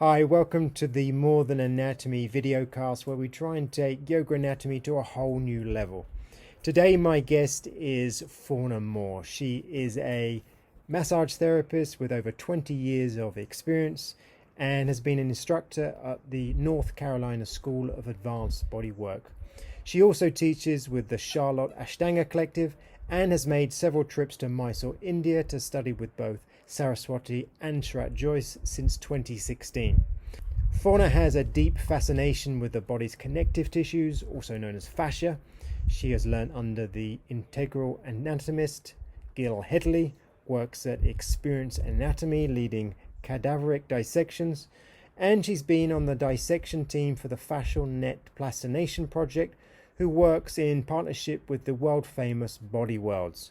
Hi, welcome to the More Than Anatomy videocast where we try and take yoga anatomy to a whole new level. Today my guest is Fauna Moore. She is a massage therapist with over 20 years of experience and has been an instructor at the North Carolina School of Advanced Bodywork. She also teaches with the Charlotte Ashtanga Collective and has made several trips to Mysore, India to study with both Saraswathi and Sharath Jois since 2016. Fauna has a deep fascination with the body's connective tissues, also known as fascia. She has learned under the integral anatomist Gil Hedley, works at Experience Anatomy, leading cadaveric dissections, and she's been on the dissection team for the Fascial Net Plastination Project, who works in partnership with the world-famous Body Worlds.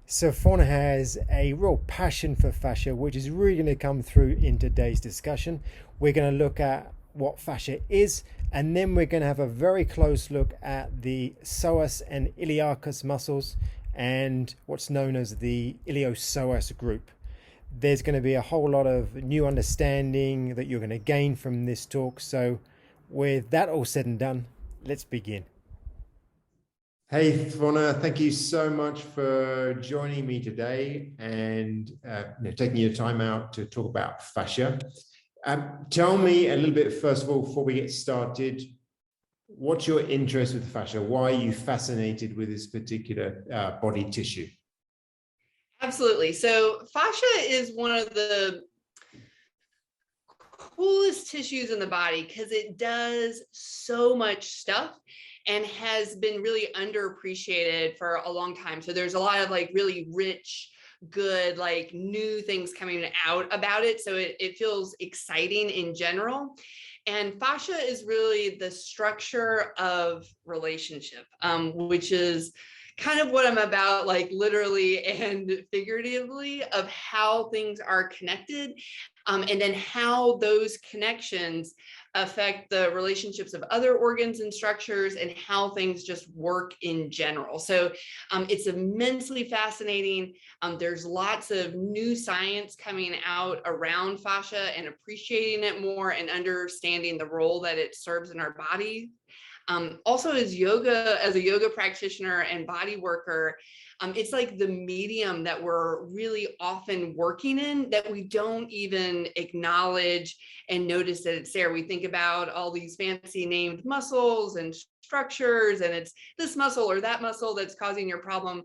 So Fauna has a real passion for fascia, which is really going to come through in today's discussion. We're going to look at what fascia is, and then we're going to have a very close look at the psoas and iliacus muscles and what's known as the iliopsoas group. There's going to be a whole lot of new understanding that you're going to gain from this talk. So with that all said and done, let's begin. Hey, Fauna, thank you so much for joining me today and taking your time out to talk about fascia. Tell me a little bit, first of all, before we get started, what's your interest with fascia? Why are you fascinated with this particular body tissue? Absolutely. So fascia is one of the coolest tissues in the body because it does so much stuff and has been really underappreciated for a long time. So there's a lot of really rich, good, new things coming out about it. So it feels exciting in general. And fascia is really the structure of relationship, which is kind of what I'm about, literally and figuratively, of how things are connected, and then how those connections affect the relationships of other organs and structures and how things just work in general. So it's immensely fascinating. There's lots of new science coming out around fascia and appreciating it more and understanding the role that it serves in our body. Also as a yoga practitioner and body worker, it's like the medium that we're really often working in that we don't even acknowledge and notice that it's there. We think about all these fancy named muscles and structures, and it's this muscle or that muscle that's causing your problem,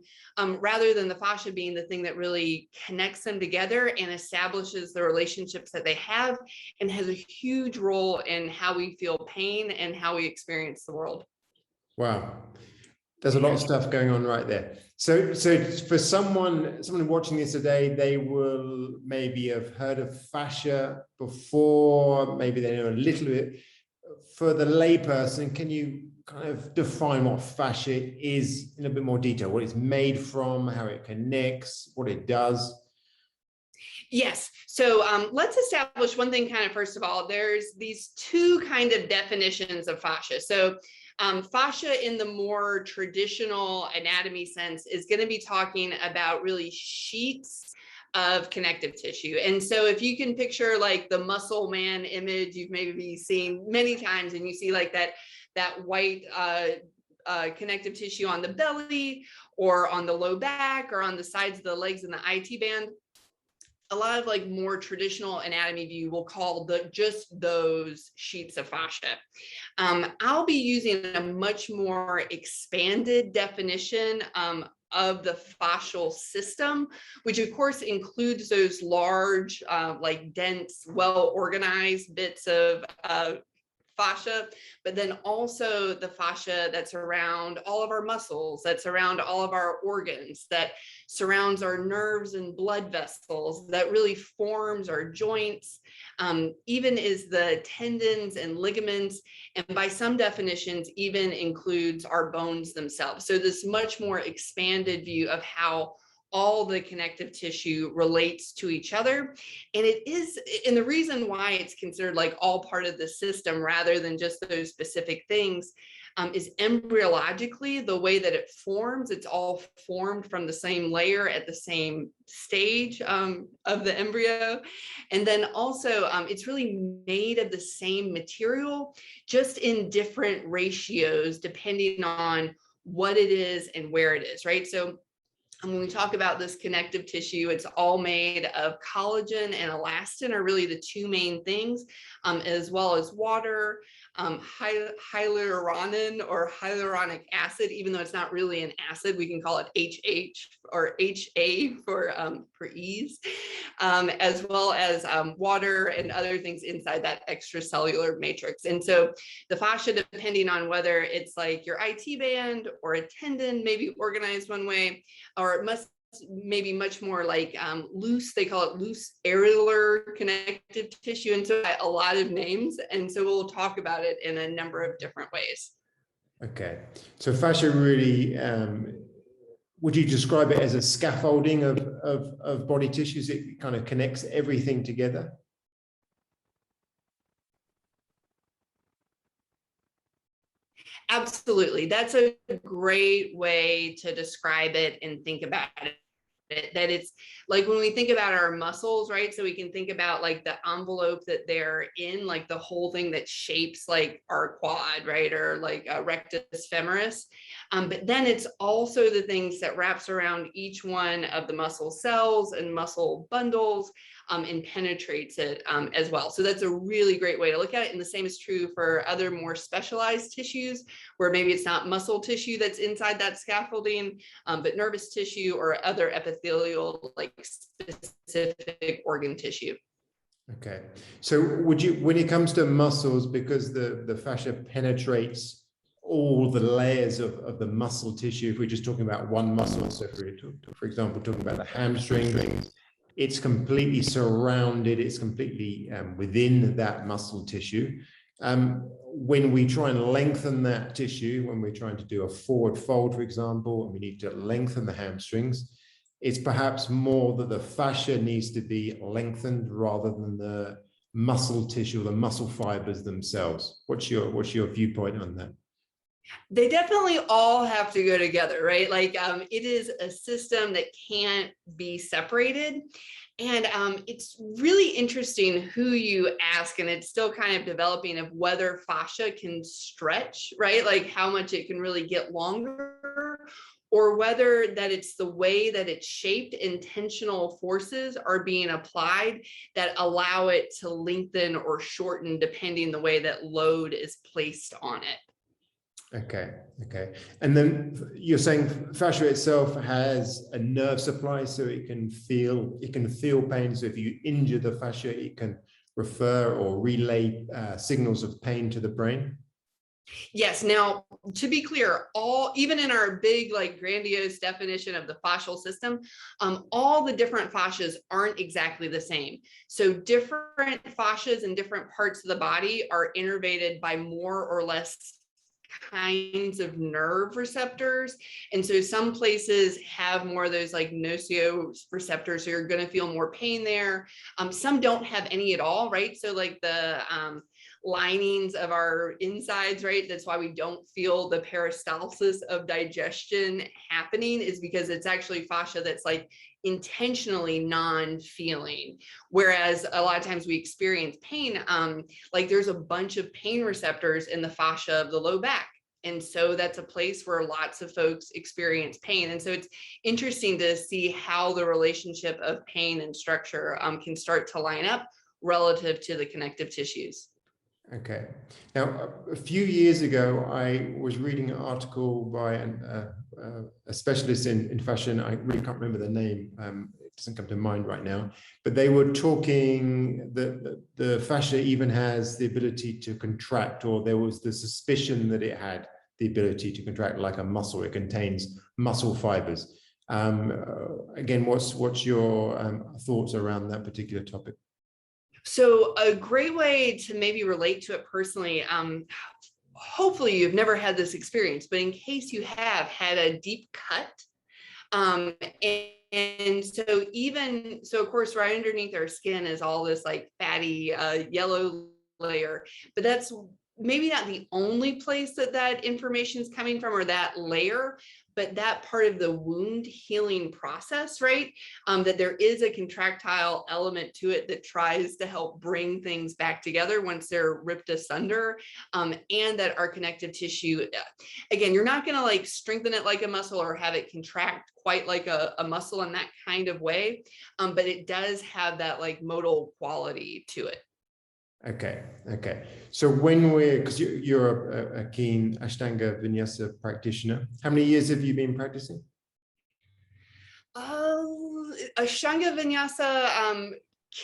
rather than the fascia being the thing that really connects them together and establishes the relationships that they have and has a huge role in how we feel pain and how we experience the world. Wow. There's a lot of stuff going on right there. So for someone watching this today, they will maybe have heard of fascia before, maybe they know a little bit. For the layperson, can you kind of define what fascia is in a bit more detail? What it's made from, how it connects, what it does? Yes. So let's establish one thing kind of first of all. There's these two kind of definitions of fascia. So fascia in the more traditional anatomy sense is going to be talking about really sheets of connective tissue. And so if you can picture the muscle man image you've maybe seen many times, and you see that white connective tissue on the belly or on the low back or on the sides of the legs and the IT band, a lot of more traditional anatomy view will call just those sheets of fascia. I'll be using a much more expanded definition of the fascial system, which of course includes those large, dense, well-organized bits of fascia, but then also the fascia that's around all of our muscles, that's around all of our organs, that surrounds our nerves and blood vessels, that really forms our joints, even is the tendons and ligaments, and by some definitions even includes our bones themselves. So this much more expanded view of how all the connective tissue relates to each other. And it is, and the reason why it's considered like all part of the system rather than just those specific things, is embryologically the way that it forms. It's all formed from the same layer at the same stage of the embryo. And then also it's really made of the same material, just in different ratios depending on what it is and where it is, right? So when we talk about this connective tissue, it's all made of collagen and elastin are really the two main things, as well as water, hyaluronin or hyaluronic acid, even though it's not really an acid, we can call it HH or HA for ease, as well as water and other things inside that extracellular matrix. And so the fascia, depending on whether it's like your IT band or a tendon, maybe organized one way, or it must maybe much more like loose, they call it loose areolar connective tissue, and so a lot of names, and so we'll talk about it in a number of different ways. Okay, so fascia really, would you describe it as a scaffolding of body tissues? It kind of connects everything together? Absolutely. That's a great way to describe it and think about it. That it's like when we think about our muscles, right? So we can think about like the envelope that they're in, like the whole thing that shapes like our quad, right? Or like a rectus femoris. But then it's also the things that wraps around each one of the muscle cells and muscle bundles, and penetrates it as well. So that's a really great way to look at it. And the same is true for other more specialized tissues, where maybe it's not muscle tissue that's inside that scaffolding, but nervous tissue or other epithelial, like specific organ tissue. Okay, so would you, when it comes to muscles, because the fascia penetrates all the layers of the muscle tissue, if we're just talking about one muscle, so for example, talking about the hamstring, it's completely surrounded, it's completely within that muscle tissue. When we try and lengthen that tissue, when we're trying to do a forward fold, for example, and we need to lengthen the hamstrings, it's perhaps more that the fascia needs to be lengthened rather than the muscle tissue, the muscle fibers themselves. What's your viewpoint on that? They definitely all have to go together, right? Like it is a system that can't be separated. And it's really interesting who you ask, and it's still kind of developing of whether fascia can stretch, right? Like how much it can really get longer, or whether that it's the way that it's shaped, intentional forces are being applied that allow it to lengthen or shorten depending the way that load is placed on it. Okay, okay. And then you're saying fascia itself has a nerve supply, so it can feel pain. So if you injure the fascia, it can refer or relay signals of pain to the brain. Yes. Now, to be clear, even in our big, like grandiose definition of the fascial system, all the different fascias aren't exactly the same. So different fascias in different parts of the body are innervated by more or less kinds of nerve receptors. And so some places have more of those like nociceptors, so you're going to feel more pain there. Some don't have any at all, right? So like the linings of our insides, right? That's why we don't feel the peristalsis of digestion happening, is because it's actually fascia that's like intentionally non-feeling. Whereas a lot of times we experience pain, like there's a bunch of pain receptors in the fascia of the low back. And so that's a place where lots of folks experience pain. And so it's interesting to see how the relationship of pain and structure can start to line up relative to the connective tissues. Okay. Now, a few years ago, I was reading an article by a specialist in fascia. I really can't remember the name. It doesn't come to mind right now. But they were talking that the fascia even has the ability to contract, or there was the suspicion that it had the ability to contract like a muscle. It contains muscle fibers. Again, what's your thoughts around that particular topic? So a great way to maybe relate to it personally, hopefully you've never had this experience, but in case you have had a deep cut, and And so even, so of course, right underneath our skin is all this like fatty yellow layer, but that's maybe not the only place that that information is coming from, or that layer, but that part of the wound healing process, right? That there is a contractile element to it that tries to help bring things back together once they're ripped asunder, and that our connective tissue, again, you're not going to like strengthen it like a muscle or have it contract quite like a muscle in that kind of way, but it does have that like modal quality to it. Okay, okay. So when we're, because you're a keen Ashtanga Vinyasa practitioner, how many years have you been practicing? Ashtanga Vinyasa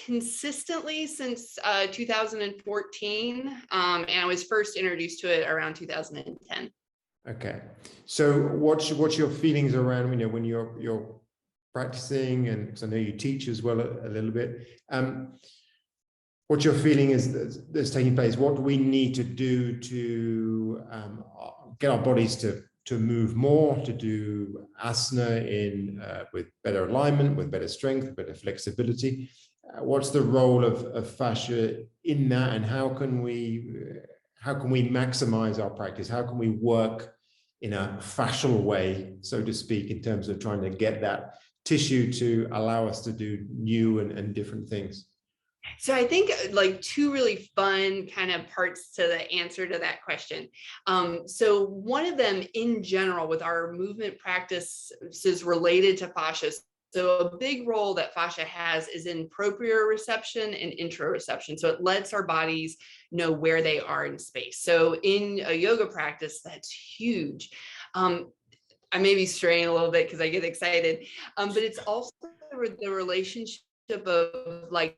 consistently since 2014, and I was first introduced to it around 2010. Okay, so what's your feelings around, you know, when you're practicing, and because I know you teach as well a little bit, what your feeling is that's taking place? What do we need to do to get our bodies to move more, to do asana in with better alignment, with better strength, better flexibility? What's the role of fascia in that, and how can we maximize our practice? How can we work in a fascial way, so to speak, in terms of trying to get that tissue to allow us to do new and different things? So I think like two really fun kind of parts to the answer to that question. So one of them in general with our movement practices related to fascia. So a big role that fascia has is in proprioception and interoception. So it lets our bodies know where they are in space. So in a yoga practice, that's huge. I may be straying a little bit because I get excited, but it's also the relationship of like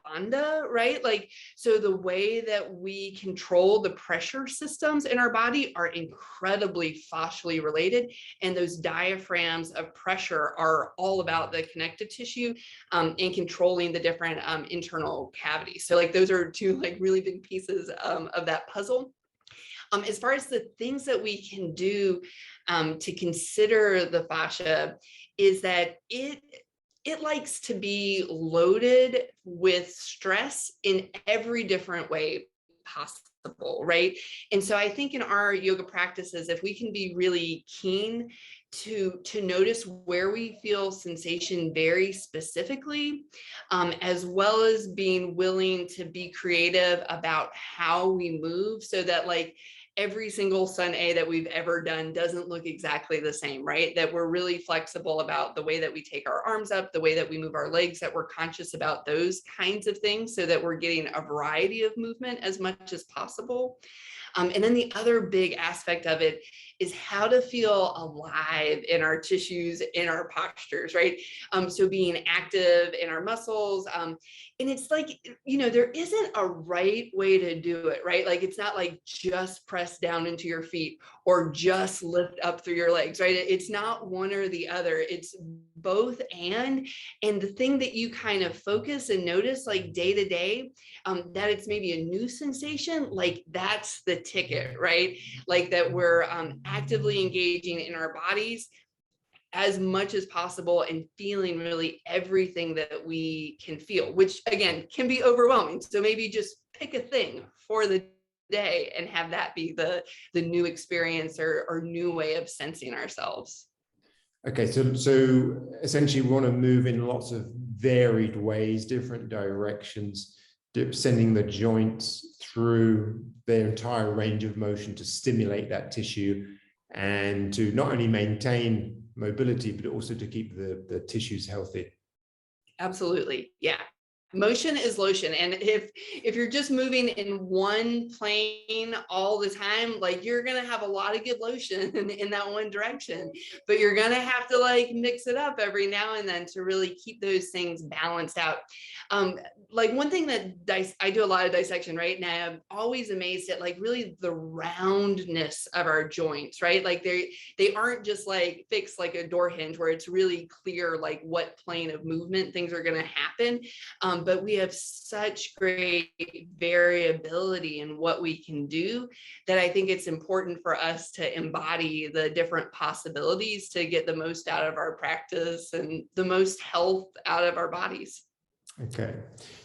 Fauna, right? Like, so the way that we control the pressure systems in our body are incredibly fascially related. And those diaphragms of pressure are all about the connective tissue and controlling the different internal cavities. So like those are two like really big pieces of that puzzle. As far as the things that we can do to consider the fascia is that it likes to be loaded with stress in every different way possible, right? And so I think in our yoga practices, if we can be really keen to notice where we feel sensation very specifically, as well as being willing to be creative about how we move, so that like every single sun A that we've ever done doesn't look exactly the same, right? That we're really flexible about the way that we take our arms up, the way that we move our legs, that we're conscious about those kinds of things so that we're getting a variety of movement as much as possible. And then the other big aspect of it is how to feel alive in our tissues, in our postures, right? So being active in our muscles. And it's like, you know, there isn't a right way to do it, right? Like, it's not like just press down into your feet or just lift up through your legs, right? It's not one or the other. It's both and the thing that you kind of focus and notice like day to day, that it's maybe a new sensation, like that's the ticket, right? Like that we're actively engaging in our bodies as much as possible and feeling really everything that we can feel, which again can be overwhelming. So maybe just pick a thing for the day and have that be the new experience or new way of sensing ourselves. Okay, so essentially we want to move in lots of varied ways, different directions, sending the joints through their entire range of motion to stimulate that tissue and to not only maintain mobility, but also to keep the tissues healthy. Absolutely. Yeah. Motion is lotion. And if you're just moving in one plane all the time, like you're going to have a lot of good lotion in that one direction, but you're going to have to like mix it up every now and then to really keep those things balanced out. Like one thing that I do a lot of dissection, right? And I'm always amazed at like really the roundness of our joints, right? Like they aren't just like fixed like a door hinge where it's really clear like what plane of movement things are going to happen. but we have such great variability in what we can do that I think it's important for us to embody the different possibilities to get the most out of our practice and the most health out of our bodies. Okay.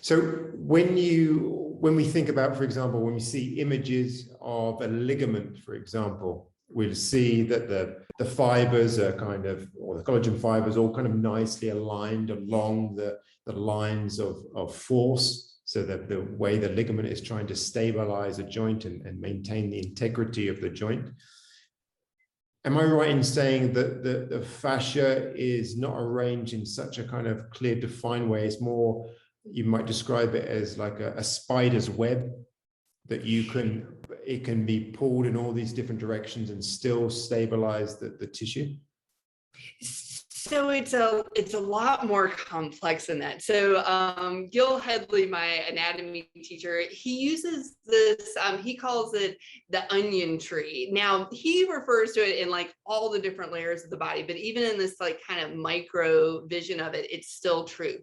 So when we think about, for example, when we see images of a ligament, for example, we'll see that the fibers are kind of, or the collagen fibers, all kind of nicely aligned along the lines of force, so that the way the ligament is trying to stabilize a joint and maintain the integrity of the joint. Am I right in saying that the fascia is not arranged in such a kind of clear, defined way? It's more, you might describe it as like a spider's web, that it can be pulled in all these different directions and still stabilize the tissue? So it's a lot more complex than that. So Gil Headley, my anatomy teacher, he uses this, he calls it the onion tree. Now he refers to it in like all the different layers of the body, but even in this like kind of micro vision of it, it's still true.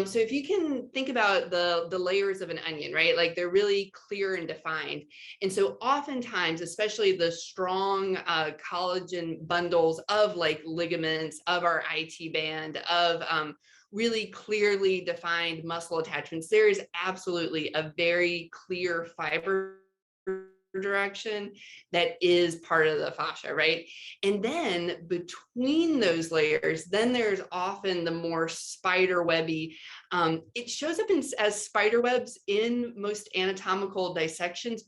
So if you can think about the layers of an onion, right? Like they're really clear and defined. And so oftentimes, especially the strong collagen bundles of like ligaments, of our IT band, of really clearly defined muscle attachments, there is absolutely a very clear fiber direction that is part of the fascia, right? And then between those layers, then there's often the more spider webby. It shows up as spider webs in most anatomical dissections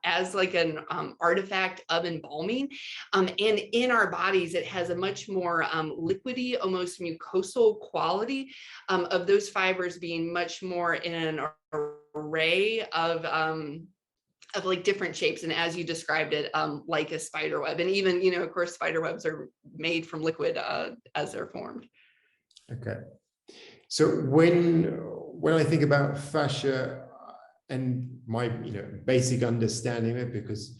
as like an artifact of embalming. And in our bodies, it has a much more liquidy, almost mucosal quality of those fibers being much more in an array of like different shapes, and as you described it, like a spider web. And even, you know, of course, spider webs are made from liquid as they're formed. Okay. So when I think about fascia and my basic understanding of it, because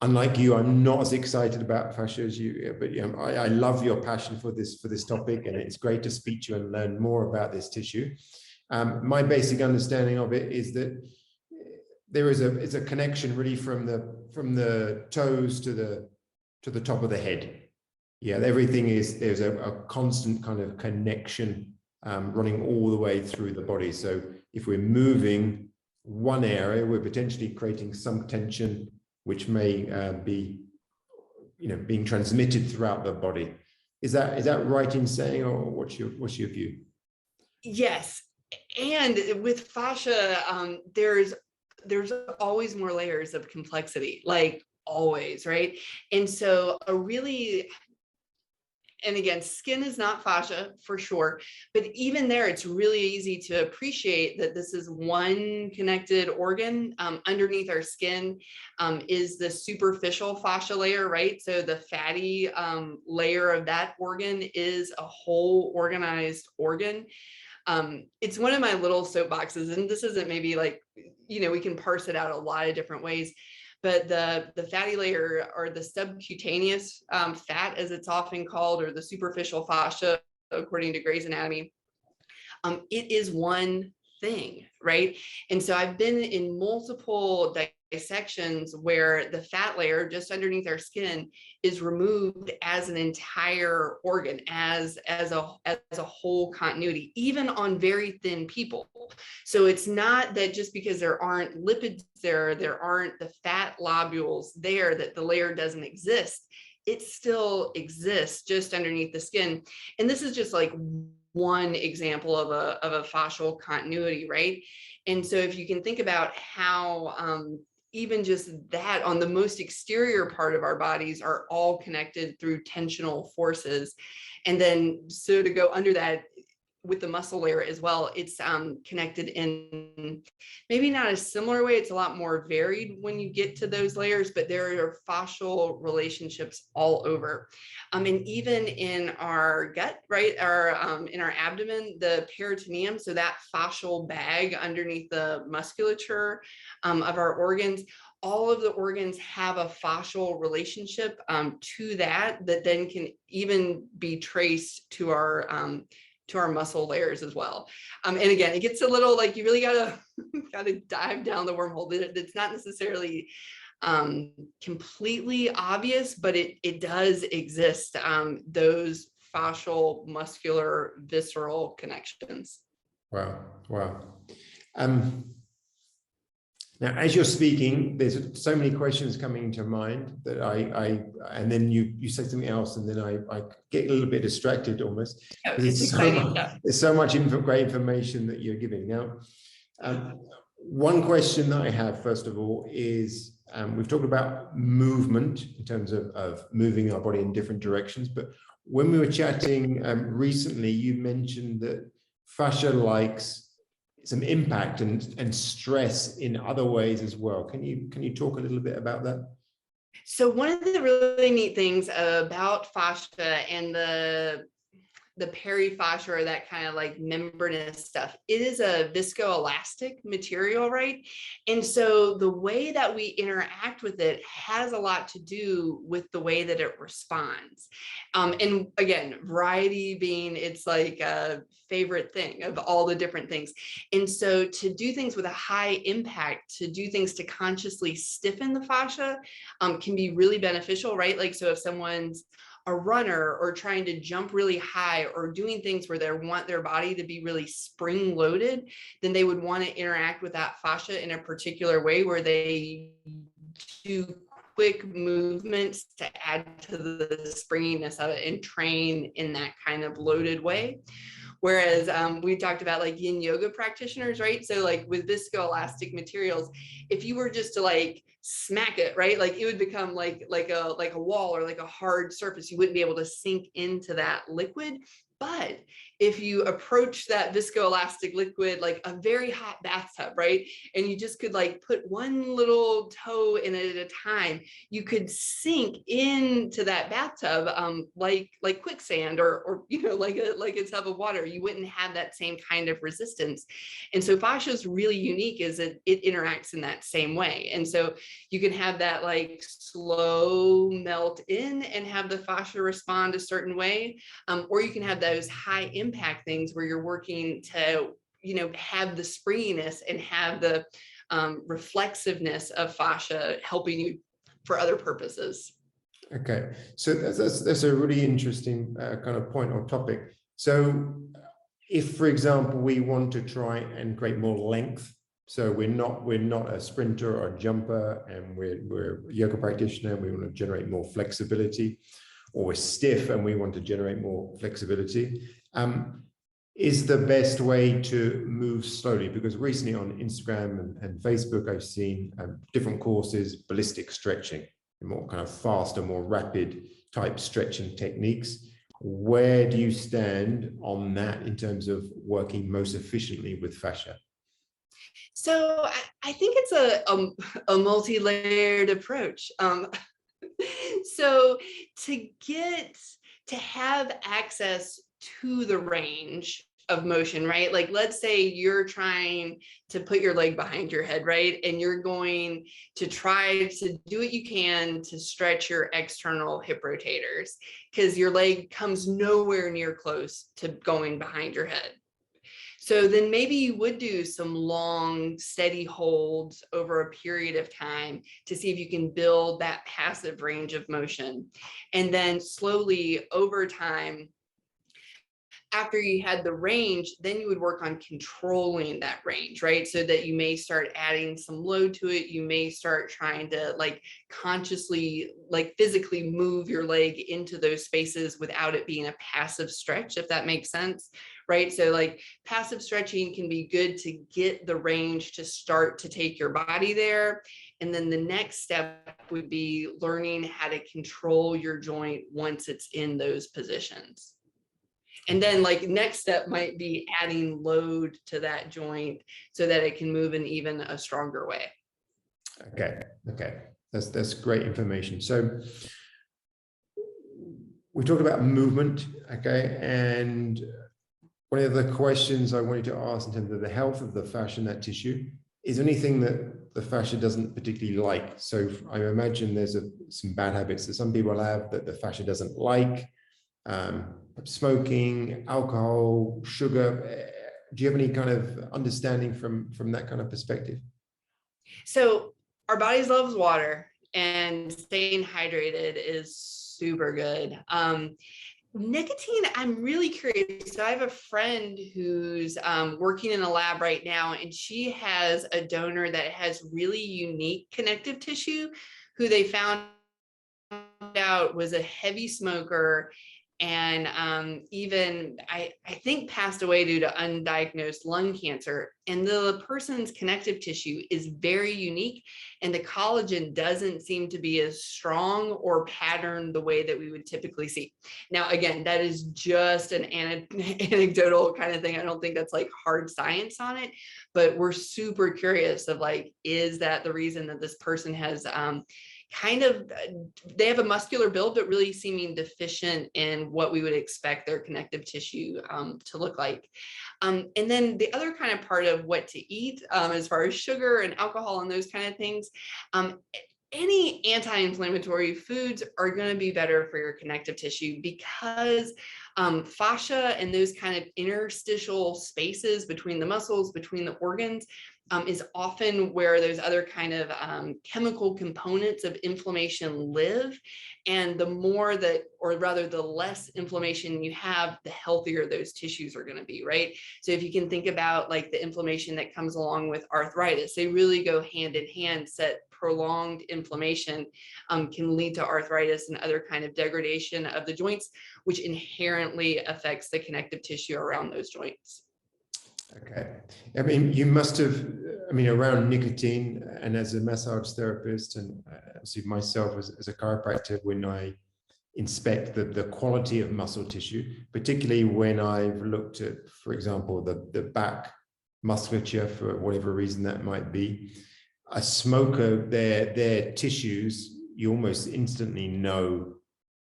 unlike you, I'm not as excited about fascia as you, but I love your passion for this topic, and it's great to speak to you and learn more about this tissue. My basic understanding of it is that it's a connection really from the toes to the top of the head. Yeah, there's a constant kind of connection running all the way through the body. So if we're moving one area, we're potentially creating some tension, which may be being transmitted throughout the body. Is that right in saying, or what's your view? Yes, and with fascia, there's always more layers of complexity, like always, right? And so and again, skin is not fascia for sure, but even there, it's really easy to appreciate that this is one connected organ. Underneath our skin is the superficial fascia layer, right? So the fatty layer of that organ is a whole organized organ. It's one of my little soapboxes, and this isn't maybe like, we can parse it out a lot of different ways, but the fatty layer, or the subcutaneous fat, as it's often called, or the superficial fascia, according to Gray's Anatomy, it is one thing, right? And so I've been in multiple dissections where the fat layer just underneath our skin is removed as an entire organ, as a whole continuity, even on very thin people. So it's not that just because there aren't lipids there aren't the fat globules there, that the layer doesn't exist. It still exists just underneath the skin. And this is just like one example of a fascial continuity, right? And so if you can think about how even just that on the most exterior part of our bodies are all connected through tensional forces. And then so to go under that with the muscle layer as well, it's connected in maybe not a similar way. It's a lot more varied when you get to those layers, but there are fascial relationships all over. And even in our gut, right, in our abdomen, the peritoneum, so that fascial bag underneath the musculature of our organs, all of the organs have a fascial relationship to that then can even be traced to to our muscle layers as well. And again, it gets a little like you really gotta dive down the wormhole. It's not necessarily completely obvious, but it does exist. Those fascial, muscular, visceral connections. Wow, wow. Now, as you're speaking, there's so many questions coming to mind that and then you say something else, and then I get a little bit distracted almost. Oh, it's exciting stuff. There's so much great information that you're giving. Now, one question that I have, first of all, is we've talked about movement in terms of moving our body in different directions, but when we were chatting recently, you mentioned that fascia likes some impact and stress in other ways as well. Can you talk a little bit about that? So one of the really neat things about fascia and the perifascia, or that kind of like membranous stuff, it is a viscoelastic material, right? And so the way that we interact with it has a lot to do with the way that it responds. And again, variety being it's like a favorite thing of all the different things. And so to do things with a high impact, to do things to consciously stiffen the fascia can be really beneficial, right? Like, so if someone's a runner or trying to jump really high or doing things where they want their body to be really spring loaded, then they would want to interact with that fascia in a particular way where they do quick movements to add to the springiness of it and train in that kind of loaded way. Whereas we talked about like yin yoga practitioners, right? So like with viscoelastic materials, if you were just to like smack it, right? Like it would become like a wall or like a hard surface. You wouldn't be able to sink into that liquid. But if you approach that viscoelastic liquid like a very hot bathtub, right? And you just could like put one little toe in it at a time, you could sink into that bathtub like quicksand or you know, like a tub of water. You wouldn't have that same kind of resistance. And so fascia is really unique, is that it interacts in that same way. And so you can have that like slow melt in and have the fascia respond a certain way, or you can have those high impact things where you're working to, you know, have the springiness and have the reflexiveness of fascia helping you for other purposes. Okay, so that's a really interesting kind of point or topic. So if, for example, we want to try and create more length, so we're not a sprinter or a jumper, and we're a yoga practitioner and we want to generate more flexibility, or we're stiff and we want to generate more flexibility, is the best way to move slowly? Because recently on Instagram and Facebook, I've seen different courses, ballistic stretching, more kind of faster, more rapid type stretching techniques. Where do you stand on that in terms of working most efficiently with fascia? So I think it's a multi-layered approach. So to have access to the range of motion, right? Like let's say you're trying to put your leg behind your head, right? And you're going to try to do what you can to stretch your external hip rotators because your leg comes nowhere near close to going behind your head. So then maybe you would do some long, steady holds over a period of time to see if you can build that passive range of motion. And then slowly over time, after you had the range, then you would work on controlling that range, right? So that you may start adding some load to it. You may start trying to like consciously, like physically move your leg into those spaces without it being a passive stretch, if that makes sense, right? So like passive stretching can be good to get the range to start to take your body there. And then the next step would be learning how to control your joint once it's in those positions. And then like next step might be adding load to that joint so that it can move in even a stronger way. Okay. That's great information. So we talked about movement, okay, and one of the questions I wanted to ask in terms of the health of the fascia and that tissue, is there anything that the fascia doesn't particularly like? So I imagine there's some bad habits that some people have that the fascia doesn't like. smoking, alcohol, sugar? Do you have any kind of understanding from that kind of perspective? So our bodies loves water, and staying hydrated is super good. Nicotine, I'm really curious. So I have a friend who's working in a lab right now, and she has a donor that has really unique connective tissue, who they found out was a heavy smoker, and even I think passed away due to undiagnosed lung cancer. And the person's connective tissue is very unique, and the collagen doesn't seem to be as strong or patterned the way that we would typically see. Now, again, that is just an anecdotal kind of thing. I don't think that's like hard science on it, but we're super curious of like, is that the reason that this person has kind of, they have a muscular build, but really seeming deficient in what we would expect their connective tissue to look like. And then the other kind of part of what to eat, as far as sugar and alcohol and those kind of things, any anti-inflammatory foods are going to be better for your connective tissue, because fascia and those kind of interstitial spaces between the muscles, between the organs, is often where those other kind of chemical components of inflammation live. And the more that, or rather the less inflammation you have, the healthier those tissues are going to be, right? So if you can think about like the inflammation that comes along with arthritis, they really go hand in hand. Prolonged inflammation can lead to arthritis and other kind of degradation of the joints, which inherently affects the connective tissue around those joints. Okay. I mean, you must have, I mean, around nicotine, and as a massage therapist, and obviously myself as a chiropractor, when I inspect the quality of muscle tissue, particularly when I've looked at, for example, the back musculature, for whatever reason that might be, a smoker, their tissues, you almost instantly know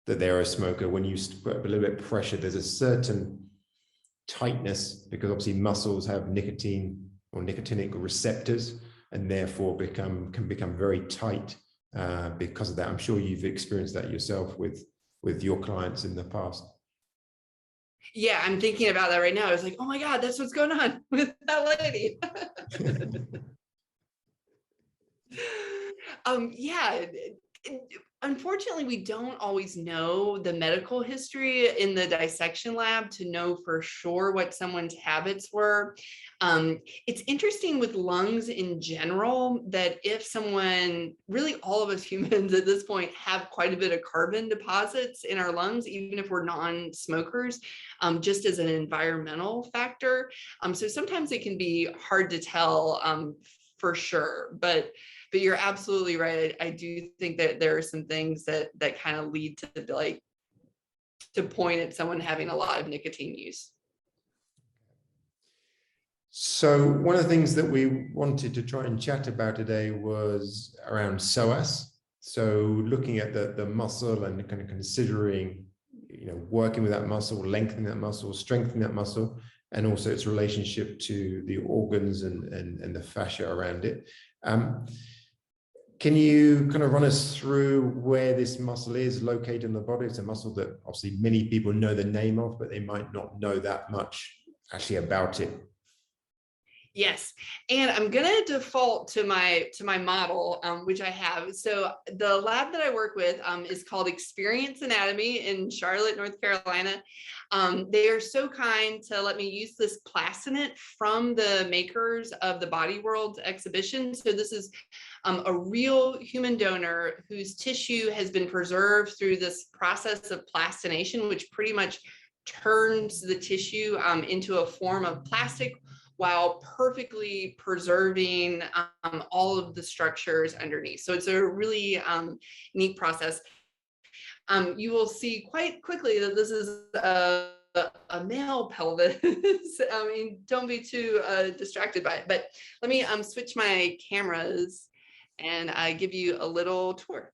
that they're a smoker. When you put a little bit of pressure, there's a certain tightness, because obviously muscles have nicotine or nicotinic receptors, and therefore can become very tight because of that. I'm sure you've experienced that yourself with your clients in the past. Yeah, I'm thinking about that right now. I was like, oh my God, that's what's going on with that lady. Yeah, unfortunately, we don't always know the medical history in the dissection lab to know for sure what someone's habits were. It's interesting with lungs in general that if someone, really all of us humans at this point, have quite a bit of carbon deposits in our lungs, even if we're non-smokers, just as an environmental factor. So sometimes it can be hard to tell for sure, but you're absolutely right. I do think that there are some things that kind of lead to like to point at someone having a lot of nicotine use. So one of the things that we wanted to try and chat about today was around psoas. So looking at the muscle and kind of considering, working with that muscle, lengthening that muscle, strengthening that muscle, and also its relationship to the organs and the fascia around it. Can you kind of run us through where this muscle is located in the body? It's a muscle that obviously many people know the name of, but they might not know that much actually about it. Yes, and I'm gonna default to my model, which I have. So the lab that I work with is called Experience Anatomy in Charlotte, North Carolina. They are so kind to let me use this plastinet from the makers of the Body World exhibition. So this is a real human donor whose tissue has been preserved through this process of plastination, which pretty much turns the tissue into a form of plastic, while perfectly preserving all of the structures underneath. So it's a really neat process. You will see quite quickly that this is a male pelvis. I mean, don't be too distracted by it, but let me switch my cameras and give you a little tour.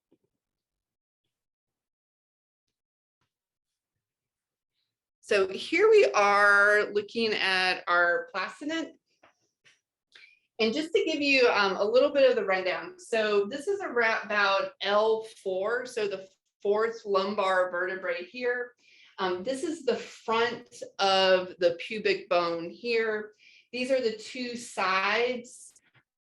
So here we are looking at our plastinet. And just to give you a little bit of the rundown. So this is about L4, so the fourth lumbar vertebrae here. This is the front of the pubic bone here. These are the two sides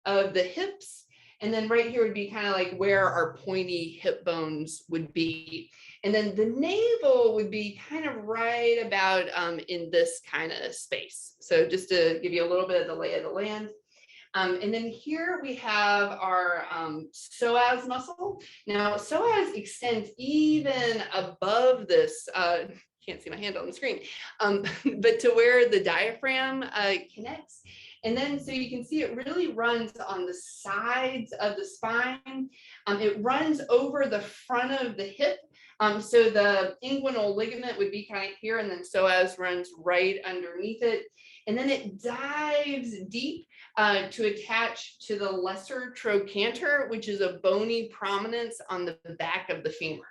of the hips. And then right here would be kind of like where our pointy hip bones would be. And then the navel would be kind of right about in this kind of space. So just to give you a little bit of the lay of the land. And then here we have our psoas muscle. Now, psoas extends even above this, can't see my hand on the screen, but to where the diaphragm connects. And then so you can see it really runs on the sides of the spine. It runs over the front of the hip. So the inguinal ligament would be kind of here, and then psoas runs right underneath it. And then it dives deep to attach to the lesser trochanter, which is a bony prominence on the back of the femur.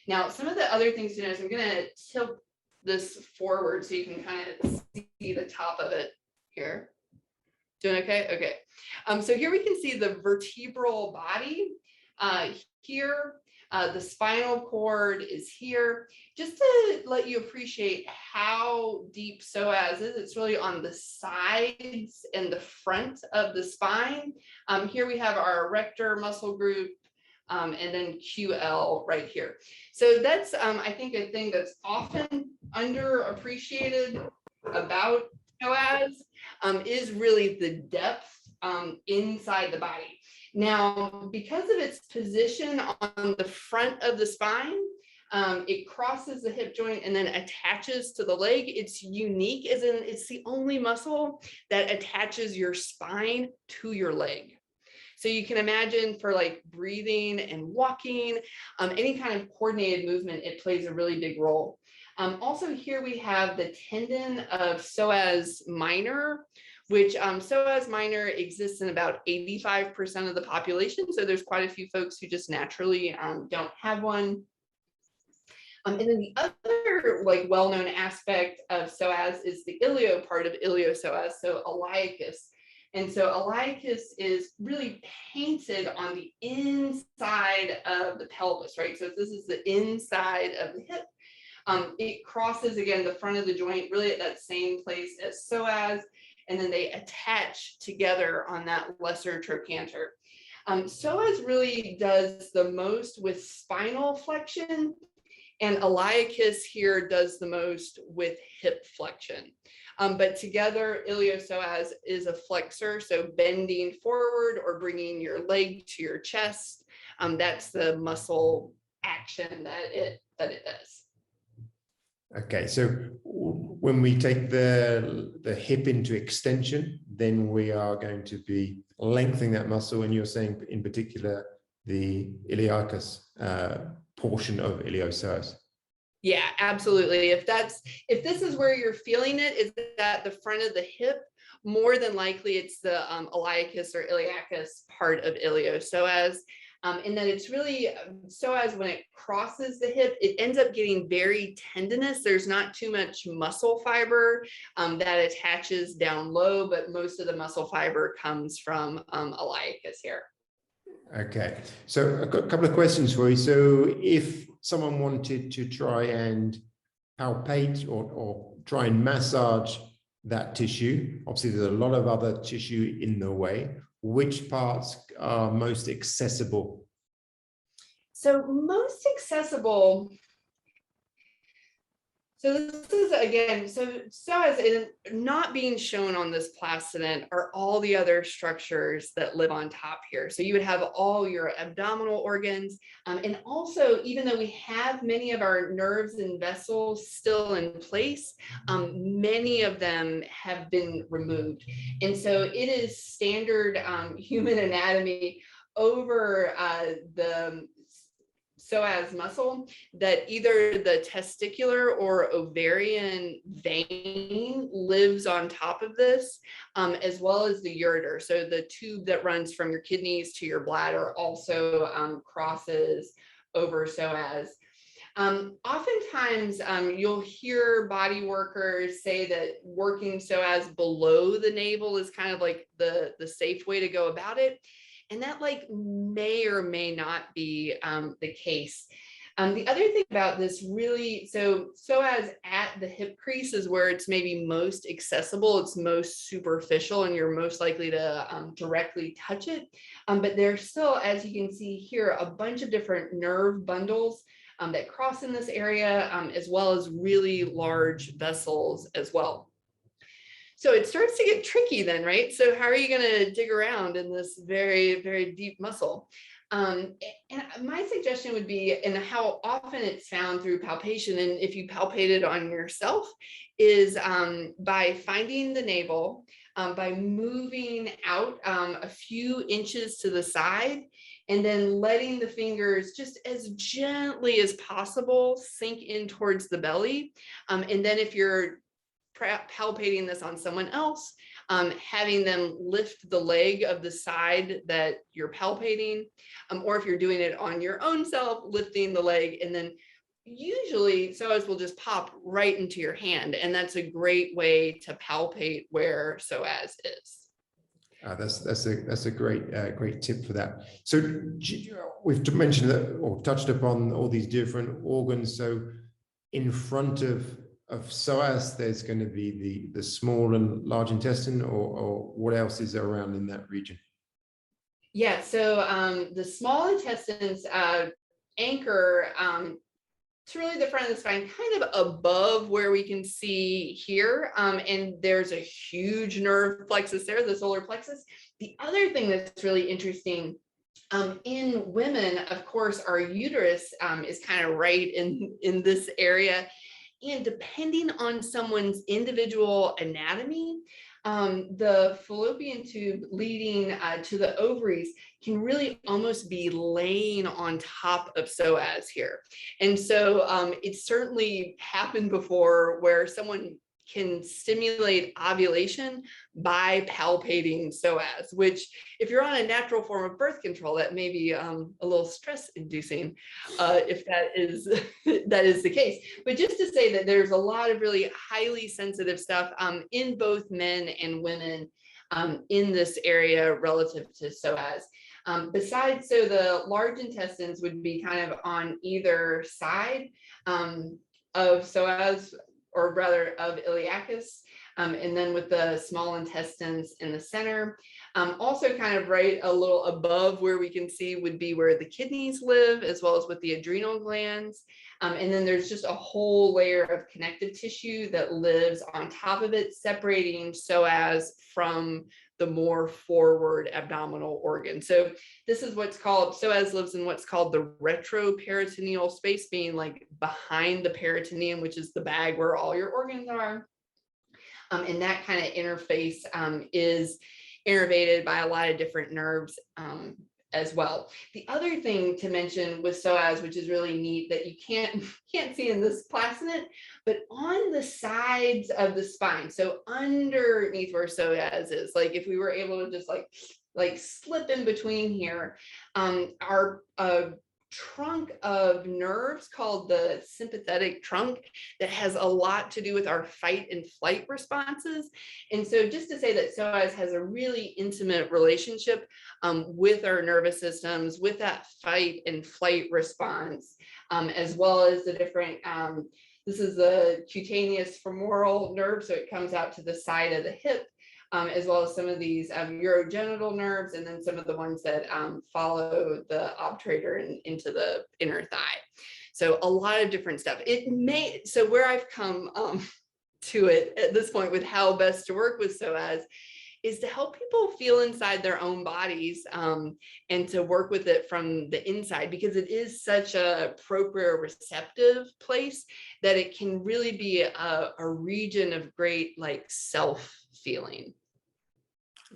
Now, some of the other things to know is I'm going to tilt this forward so you can kind of see the top of it here. Doing okay? Okay. So here we can see the vertebral body here. The spinal cord is here. Just to let you appreciate how deep psoas is, it's really on the sides and the front of the spine. Here we have our erector muscle group, and then QL right here. So that's, I think, a thing that's often underappreciated about psoas is really the depth inside the body. Now, because of its position on the front of the spine, it crosses the hip joint and then attaches to the leg. It's unique, as in it's the only muscle that attaches your spine to your leg. So you can imagine for like breathing and walking, any kind of coordinated movement, it plays a really big role. Also here we have the tendon of psoas minor, which psoas minor exists in about 85% of the population. So there's quite a few folks who just naturally don't have one. And then the other like well-known aspect of psoas is the ilio part of iliopsoas, so iliacus. And so iliacus is really painted on the inside of the pelvis, right? So this is the inside of the hip. It crosses, again, the front of the joint, really at that same place as psoas, and then they attach together on that lesser trochanter. Psoas really does the most with spinal flexion, and iliacus here does the most with hip flexion. But together, iliopsoas is a flexor, so bending forward or bringing your leg to your chest. That's the muscle action that it does. Okay, so when we take the hip into extension, then we are going to be lengthening that muscle, and you're saying in particular the iliacus portion of iliopsoas. Yeah, absolutely. If this is where you're feeling it, is at the front of the hip, more than likely it's the iliacus or iliacus part of iliopsoas. And then it's really psoas, when it crosses the hip, it ends up getting very tendinous. There's not too much muscle fiber that attaches down low, but most of the muscle fiber comes from iliacus here. Okay, so I've got a couple of questions for you. So if someone wanted to try and palpate or try and massage that tissue, obviously there's a lot of other tissue in the way. Which parts are most accessible? So most accessible. So this is, again, so as not being shown on this plastident are all the other structures that live on top here. So you would have all your abdominal organs, and also, even though we have many of our nerves and vessels still in place, many of them have been removed. And so it is standard human anatomy over the psoas muscle that either the testicular or ovarian vein lives on top of this, as well as the ureter. So the tube that runs from your kidneys to your bladder also crosses over psoas. Oftentimes you'll hear body workers say that working psoas below the navel is kind of like the safe way to go about it. And that like may or may not be the case. The other thing about this really, so psoas at the hip crease is where it's maybe most accessible, it's most superficial, and you're most likely to directly touch it. But there's still, as you can see here, a bunch of different nerve bundles that cross in this area, as well as really large vessels as well. So it starts to get tricky then, right? So how are you going to dig around in this very, very deep muscle? And my suggestion would be, and how often it's found through palpation, and if you palpate it on yourself, is by finding the navel, by moving out a few inches to the side, and then letting the fingers just as gently as possible sink in towards the belly. And then if you're palpating this on someone else, having them lift the leg of the side that you're palpating, or if you're doing it on your own self, lifting the leg, and then usually psoas will just pop right into your hand, and that's a great way to palpate where psoas is. That's a great tip for that. So we've mentioned that, or touched upon, all these different organs. So in front of psoas, there's going to be the small and large intestine, or what else is around in that region? Yeah, so the small intestines anchor to really the front of the spine, kind of above where we can see here. And there's a huge nerve plexus there, the solar plexus. The other thing that's really interesting, in women, of course, our uterus is kind of right in this area. And depending on someone's individual anatomy, the fallopian tube leading to the ovaries can really almost be laying on top of psoas here. And so it's certainly happened before where someone can stimulate ovulation by palpating psoas, which, if you're on a natural form of birth control, that may be a little stress inducing if that is the case. But just to say that there's a lot of really highly sensitive stuff in both men and women in this area relative to psoas. Besides, so the large intestines would be kind of on either side of psoas, or rather of iliacus, and then with the small intestines in the center. Also kind of right a little above where we can see would be where the kidneys live, as well as with the adrenal glands. And then there's just a whole layer of connective tissue that lives on top of it, separating psoas from the more forward abdominal organ. So this is what's called, psoas lives in what's called the retroperitoneal space, being like behind the peritoneum, which is the bag where all your organs are. And that kind of interface is innervated by a lot of different nerves as well. The other thing to mention with psoas, which is really neat, that you can't see in this plastinet, but on the sides of the spine, so underneath where psoas is, like if we were able to just like slip in between here, our trunk of nerves called the sympathetic trunk that has a lot to do with our fight and flight responses. And so just to say that psoas has a really intimate relationship with our nervous systems, with that fight and flight response, as well as the different, this is the cutaneous femoral nerve, so it comes out to the side of the hip, as well as some of these urogenital nerves, and then some of the ones that follow the obturator and into the inner thigh. So a lot of different stuff. So where I've come to it at this point with how best to work with psoas is to help people feel inside their own bodies and to work with it from the inside, because it is such a proprioceptive place that it can really be a region of great like self-feeling.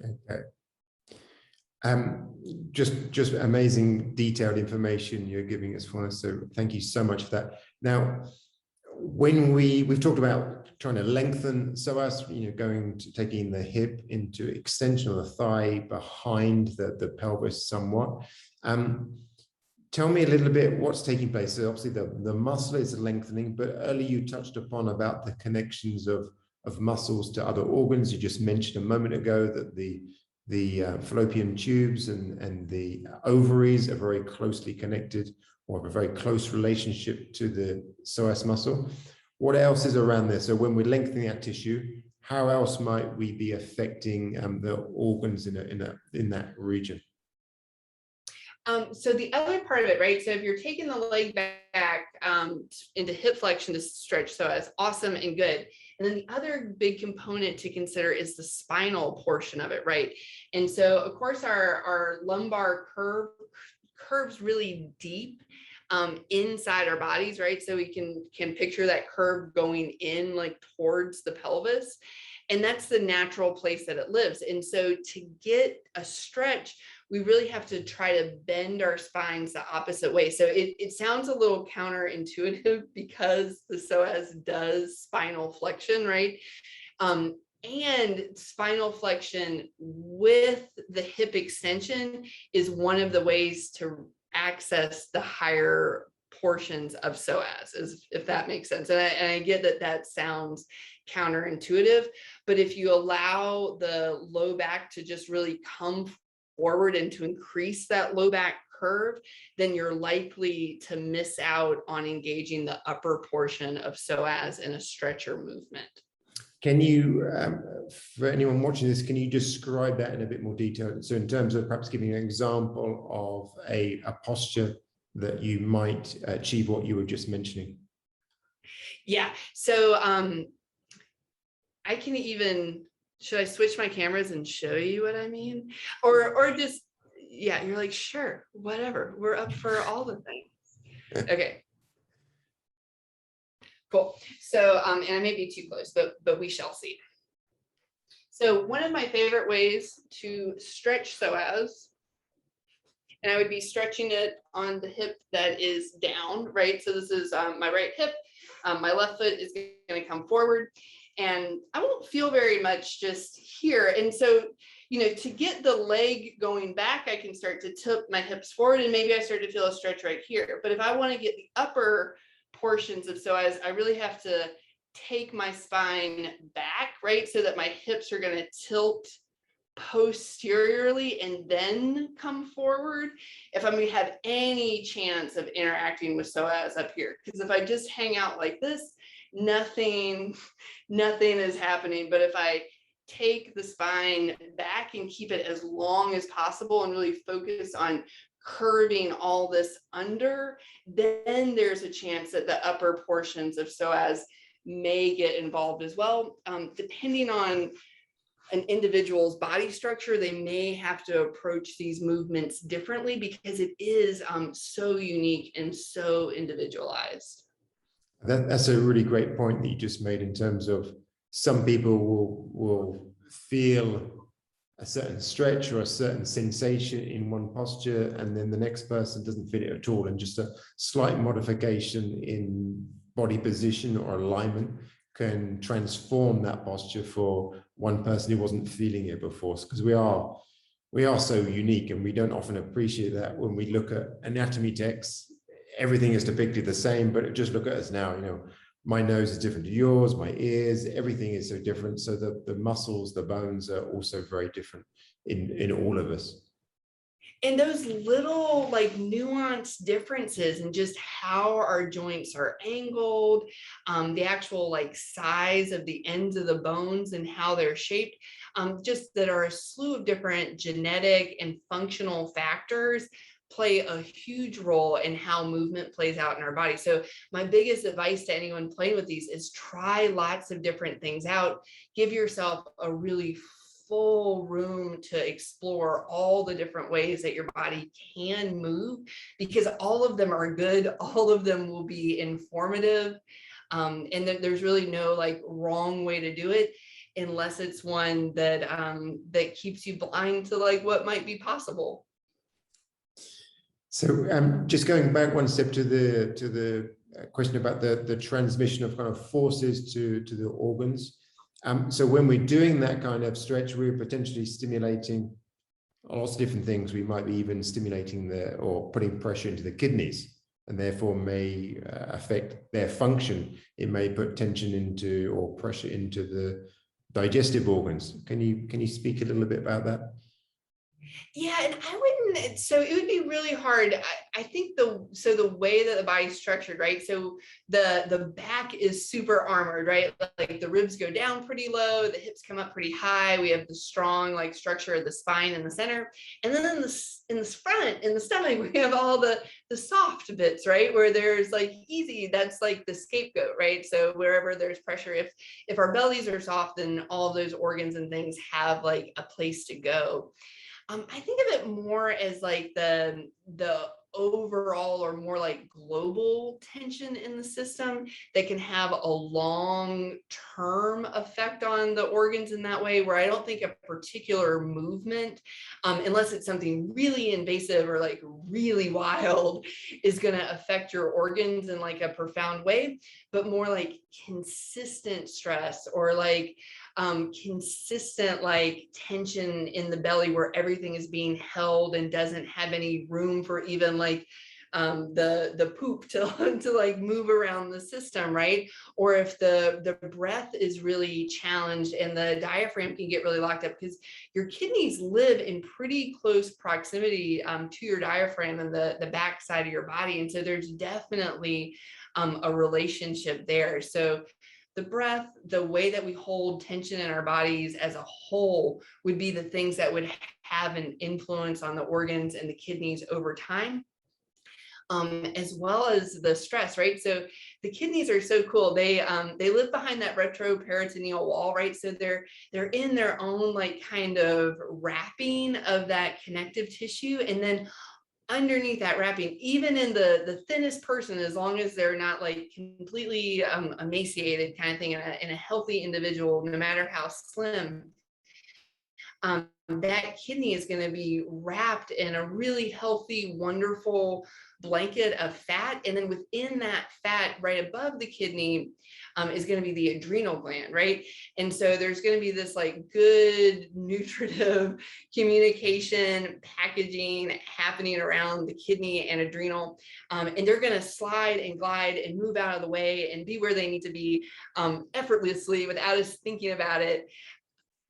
Okay. Just amazing detailed information you're giving us, Fauna. So thank you so much for that. Now, when we've talked about trying to lengthen psoas, taking the hip into extension of the thigh behind the pelvis somewhat. Tell me a little bit what's taking place. So obviously the muscle is lengthening, but earlier you touched upon about the connections of muscles to other organs. You just mentioned a moment ago that the fallopian tubes and the ovaries are very closely connected or have a very close relationship to the psoas muscle. What else is around there? So when we're lengthening that tissue, how else might we be affecting the organs in that region? So the other part of it, right? So if you're taking the leg back into hip flexion to stretch psoas, awesome and good. And then the other big component to consider is the spinal portion of it, right? And so of course our lumbar curves really deep inside our bodies, right? So we can picture that curve going in like towards the pelvis. And that's the natural place that it lives. And so to get a stretch, we really have to try to bend our spines the opposite way. So it sounds a little counterintuitive because the psoas does spinal flexion, right? And spinal flexion with the hip extension is one of the ways to access the higher portions of psoas, if that makes sense. And I get that sounds counterintuitive, but if you allow the low back to just really come forward and to increase that low back curve, then you're likely to miss out on engaging the upper portion of psoas in a stretcher movement. Can you, for anyone watching this, can you describe that in a bit more detail? So in terms of perhaps giving an example of a posture that you might achieve what you were just mentioning. Yeah, so I can even, should I switch my cameras and show you what I mean? Or just, yeah, you're like, sure, whatever, we're up for all the things. Okay. Cool. So, and I may be too close, but we shall see. So one of my favorite ways to stretch psoas, and I would be stretching it on the hip that is down, right? So this is my right hip. My left foot is going to come forward, and I won't feel very much just here. And so, you know, to get the leg going back, I can start to tip my hips forward, and maybe I start to feel a stretch right here. But if I want to get the upper portions of psoas, I really have to take my spine back, right? So that my hips are going to tilt posteriorly and then come forward if I'm going to have any chance of interacting with psoas up here. Because if I just hang out like this, nothing is happening. But if I take the spine back and keep it as long as possible and really focus on curving all this under, then there's a chance that the upper portions of psoas may get involved as well. Depending on an individual's body structure, they may have to approach these movements differently because it is so unique and so individualized. That's a really great point that you just made in terms of some people will feel a certain stretch or a certain sensation in one posture, and then the next person doesn't feel it at all, and just a slight modification in body position or alignment can transform that posture for one person who wasn't feeling it before. Because we are so unique, and we don't often appreciate that when we look at anatomy texts. Everything is depicted the same, but just look at us now. You know, my nose is different to yours, my ears, everything is so different. So the muscles, the bones are also very different in all of us. And those little like nuanced differences in just how our joints are angled, the actual like size of the ends of the bones and how they're shaped, just that are a slew of different genetic and functional factors play a huge role in how movement plays out in our body. So my biggest advice to anyone playing with these is try lots of different things out. Give yourself a really full room to explore all the different ways that your body can move, because all of them are good. All of them will be informative. And there's really no like wrong way to do it, unless it's one that that keeps you blind to like what might be possible. So just going back one step to the question about the transmission of kind of forces to the organs. So when we're doing that kind of stretch, we're potentially stimulating lots of different things. We might be even stimulating or putting pressure into the kidneys, and therefore may affect their function. It may put tension into or pressure into the digestive organs. Can you speak a little bit about that? Yeah, and I wouldn't, so it would be really hard. I think the way that the body's structured, right? So the back is super armored, right? Like the ribs go down pretty low, the hips come up pretty high. We have the strong like structure of the spine in the center. And then in the front, in the stomach, we have all the soft bits, right? Where there's like easy, that's like the scapegoat, right? So wherever there's pressure, if our bellies are soft, then all of those organs and things have like a place to go. I think of it more as like the overall or more like global tension in the system that can have a long term effect on the organs in that way, where I don't think a particular movement, unless it's something really invasive or like really wild, is going to affect your organs in like a profound way, but more like consistent stress or like consistent like tension in the belly where everything is being held and doesn't have any room for even like the poop to like move around the system, right? Or if the breath is really challenged and the diaphragm can get really locked up, because your kidneys live in pretty close proximity to your diaphragm and the back side of your body, and so there's definitely a relationship there. So the breath, the way that we hold tension in our bodies as a whole would be the things that would have an influence on the organs and the kidneys over time, as well as the stress, right? So the kidneys are so cool. They live behind that retroperitoneal wall, right? So they're in their own like kind of wrapping of that connective tissue, and then underneath that wrapping, even in the thinnest person, as long as they're not like completely emaciated kind of thing, in a healthy individual, no matter how slim, that kidney is going to be wrapped in a really healthy, wonderful blanket of fat. And then within that fat, right above the kidney, is going to be the adrenal gland, right? And so there's going to be this like good nutritive communication packaging happening around the kidney and adrenal, and they're going to slide and glide and move out of the way and be where they need to be effortlessly without us thinking about it.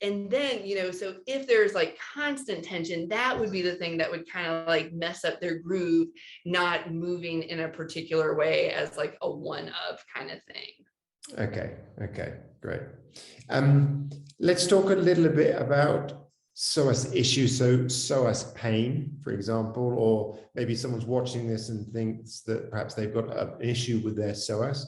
And then, so if there's like constant tension, that would be the thing that would kind of like mess up their groove, not moving in a particular way as like a one of kind of thing. Okay, great. Let's talk a little bit about psoas issues. So psoas pain, for example, or maybe someone's watching this and thinks that perhaps they've got an issue with their psoas.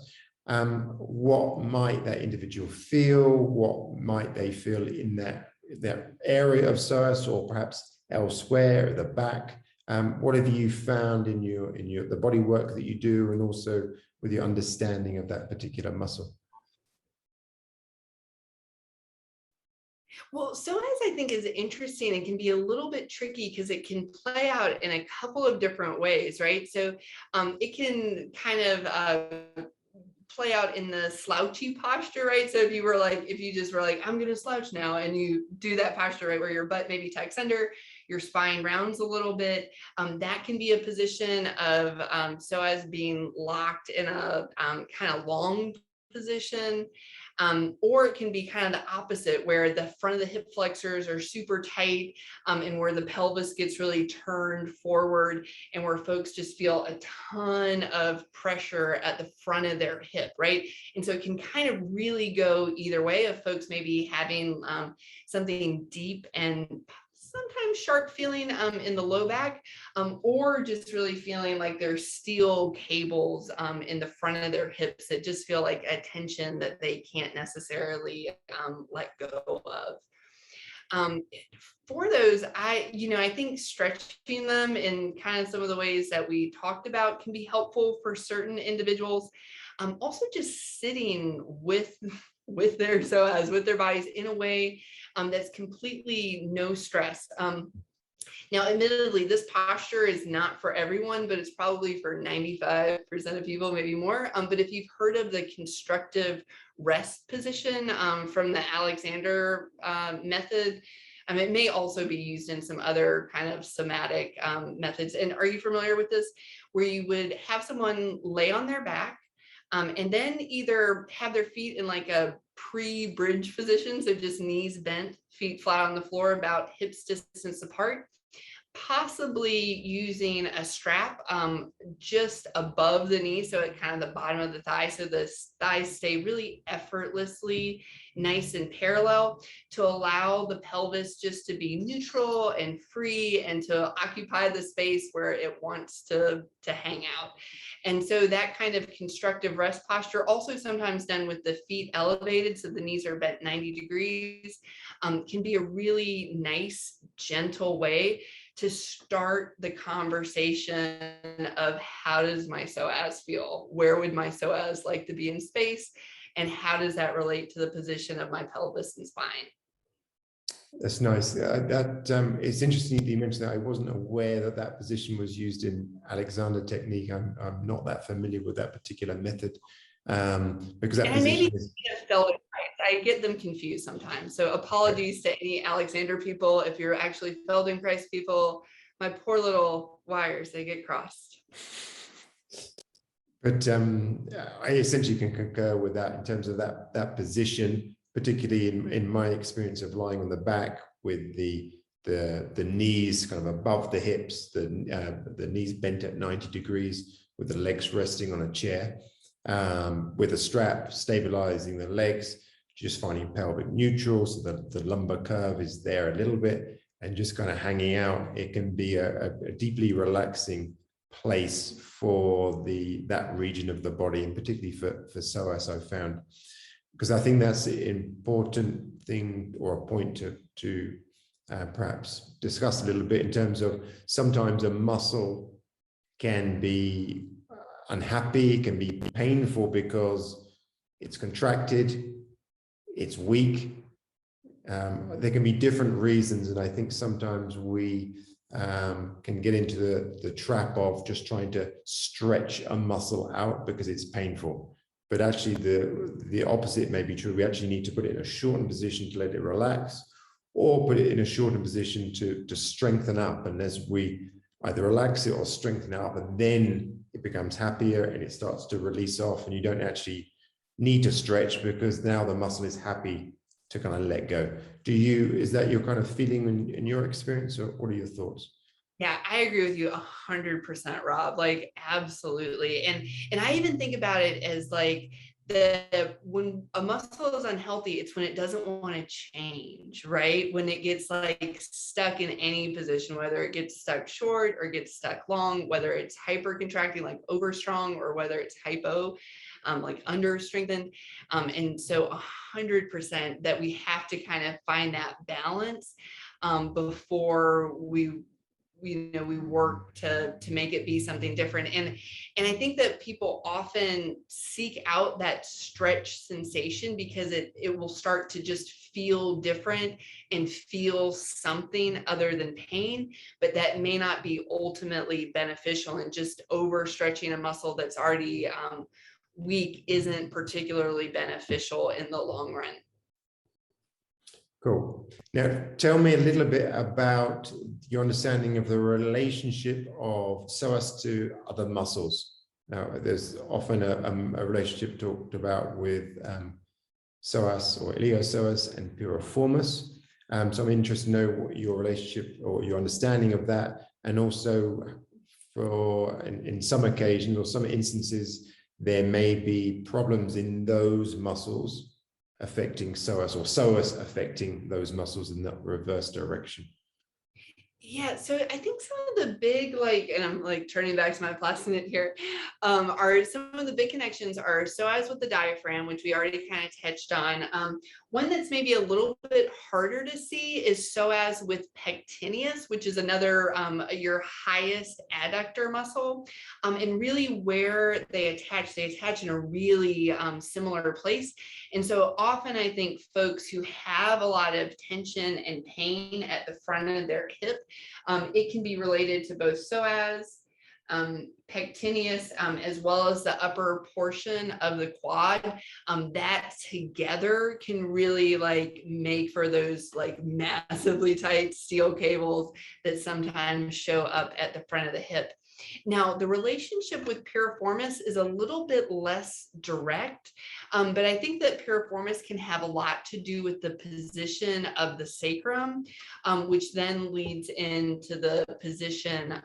What might that individual feel? What might they feel in that area of psoas, or perhaps elsewhere at the back? What have you found in the body work that you do, and also with your understanding of that particular muscle? Well, psoas I think is interesting and can be a little bit tricky because it can play out in a couple of different ways, right? So it can kind of play out in the slouchy posture, right? So if you just were like, I'm going to slouch now, and you do that posture, right, where your butt maybe tucks under, your spine rounds a little bit, that can be a position of psoas being locked in a kind of long position. Or it can be kind of the opposite, where the front of the hip flexors are super tight, and where the pelvis gets really turned forward, and where folks just feel a ton of pressure at the front of their hip, right? And so it can kind of really go either way, of folks maybe having something deep and sometimes sharp feeling in the low back, or just really feeling like there's steel cables in the front of their hips that just feel like a tension that they can't necessarily let go of. For those, I think stretching them in kind of some of the ways that we talked about can be helpful for certain individuals. Also just sitting with their psoas, with their bodies in a way that's completely no stress. Now, admittedly, this posture is not for everyone, but it's probably for 95% of people, maybe more. But if you've heard of the constructive rest position from the Alexander method, it may also be used in some other kind of somatic methods. And are you familiar with this? Where you would have someone lay on their back, and then either have their feet in like a pre-bridge position, so just knees bent, feet flat on the floor, about hips distance apart, possibly using a strap just above the knee, so at kind of the bottom of the thigh, so the thighs stay really effortlessly nice and parallel, to allow the pelvis just to be neutral and free and to occupy the space where it wants to hang out. And so that kind of constructive rest posture, also sometimes done with the feet elevated so the knees are bent 90 degrees, can be a really nice, gentle way to start the conversation of how does my psoas feel? Where would my psoas like to be in space? And how does that relate to the position of my pelvis and spine? That's nice. It's interesting that you mentioned that. I wasn't aware that that position was used in Alexander technique. I'm not that familiar with that particular method, because that and position maybe I get them confused sometimes. So apologies to any Alexander people. If you're actually Feldenkrais people, my poor little wires, they get crossed. But I essentially can concur with that in terms of that position, particularly in my experience of lying on the back with the knees kind of above the hips, the knees bent at 90 degrees with the legs resting on a chair, with a strap stabilizing the legs, just finding pelvic neutral so that the lumbar curve is there a little bit and just kind of hanging out. It can be a deeply relaxing place for that region of the body, and particularly for psoas, I've found, because I think that's an important thing or a point to perhaps discuss a little bit in terms of sometimes a muscle can be unhappy, can be painful because it's contracted, it's weak. There can be different reasons, and I think sometimes we can get into the trap of just trying to stretch a muscle out because it's painful. But actually the opposite may be true. We actually need to put it in a shortened position to let it relax, or put it in a shortened position to strengthen up. And as we either relax it or strengthen it up, and then it becomes happier and it starts to release off, and you don't actually need to stretch because now the muscle is happy to kind of let go. Is that your kind of feeling in your experience, or what are your thoughts? Yeah, I agree with you 100%, Rob. Like, absolutely. And I even think about it as like when a muscle is unhealthy, it's when it doesn't want to change, right? When it gets like stuck in any position, whether it gets stuck short or gets stuck long, whether it's hyper contracting, like over strong, or whether it's hypo, like under strengthened. And so 100% that we have to kind of find that balance before we work to make it be something different. And I think that people often seek out that stretch sensation because it will start to just feel different and feel something other than pain, but that may not be ultimately beneficial, and just overstretching a muscle that's already weak isn't particularly beneficial in the long run. Cool. Now, tell me a little bit about your understanding of the relationship of psoas to other muscles. Now, there's often a relationship talked about with psoas or iliopsoas and piriformis. So I'm interested to know what your relationship or your understanding of that, and also in some occasions or some instances, there may be problems in those muscles affecting psoas, or psoas affecting those muscles in that reverse direction. Yeah, so I think some of the big, like, and I'm like turning back to my plastinate here, are some of the big connections are psoas with the diaphragm, which we already kind of touched on. One that's maybe a little bit harder to see is psoas with pectineus, which is another your highest adductor muscle, and really where they attach in a really similar place. And so often I think folks who have a lot of tension and pain at the front of their hip, it can be related to both psoas, pectineus, as well as the upper portion of the quad. That together can really like make for those like massively tight steel cables that sometimes show up at the front of the hip. Now, the relationship with piriformis is a little bit less direct, but I think that piriformis can have a lot to do with the position of the sacrum, which then leads into the position